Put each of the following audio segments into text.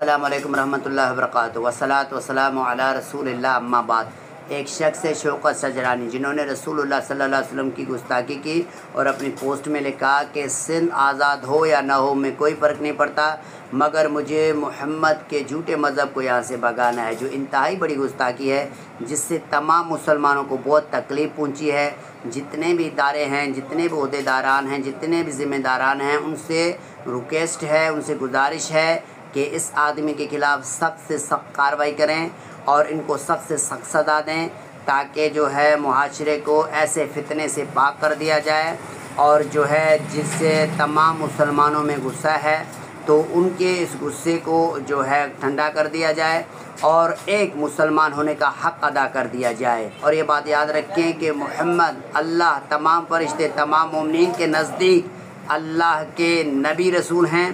अस्सलामु अलैकुम रहमतुल्लाहि व बरकातुहू वस्सलातु वस्सलामु अला रसूलिल्लाह अम्मा बाद। एक शख्स है शौकत सजरानी, जिन्होंने रसूलुल्लाह सल्लल्लाहु अलैहि वसल्लम की गुस्ताखी की और अपनी पोस्ट में लिखा कि सिंध आज़ाद हो या ना हो में कोई फ़र्क नहीं पड़ता, मगर मुझे मोहम्मद के झूठे मज़हब को यहाँ से भगाना है। जो इंतहाई बड़ी गुस्ताखी है, जिससे तमाम मुसलमानों को बहुत तकलीफ़ पहुँची है। जितने भी इदारे हैं, जितने भी ओहदेदारान हैं, जितने भी ज़िम्मेदारान हैं, उनसे रिक्वेस्ट है, उनसे गुजारिश है कि इस आदमी के ख़िलाफ़ सख्त से सख्त कार्रवाई करें और इनको सख्त से सख्त सज़ा दें, ताकि जो है मुआशरे को ऐसे फितने से पाक कर दिया जाए। और जो है जिससे तमाम मुसलमानों में गुस्सा है, तो उनके इस गुस्से को जो है ठंडा कर दिया जाए और एक मुसलमान होने का हक़ अदा कर दिया जाए। और ये बात याद रखें कि मोहम्मद अल्लाह, तमाम फरिश्ते, तमाम मोमिनीन के नज़दीक अल्लाह के नबी रसूल हैं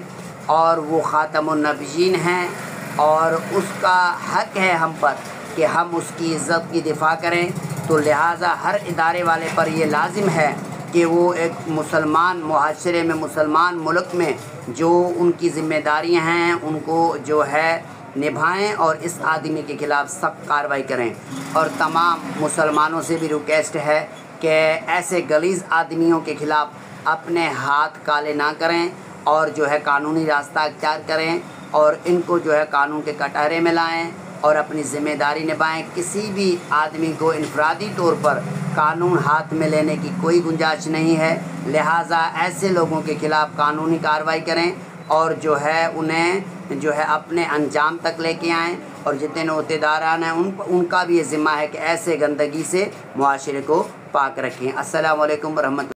और वो ख़ातमुन नबिय्यीन हैं, और उसका हक़ है हम पर कि हम उसकी इज़्ज़त की दिफ़ा करें। तो लिहाजा हर इदारे वाले पर ये लाजिम है कि वो एक मुसलमान मुआशरे में, मुसलमान मुल्क में जो उनकी ज़िम्मेदारियां हैं, उनको जो है निभाएं और इस आदमी के ख़िलाफ़ सख्त कार्रवाई करें। और तमाम मुसलमानों से भी रिक्वेस्ट है कि ऐसे गलीज़ आदमियों के ख़िलाफ़ अपने हाथ काले ना करें और जो है कानूनी रास्ता अख्तियार करें और इनको जो है कानून के कटहरे में लाएं और अपनी ज़िम्मेदारी निभाएं। किसी भी आदमी को इनफरादी तौर पर कानून हाथ में लेने की कोई गुंजाइश नहीं है। लिहाजा ऐसे लोगों के ख़िलाफ़ कानूनी कार्रवाई करें और जो है उन्हें जो है अपने अंजाम तक लेके आएँ। और जितने ओहदेदारान हैं उनका भी ये ज़िम्मा है कि ऐसे गंदगी से मुआशरे को पाक रखें। अस्सलामु अलैकुम रहमतुल्लाह।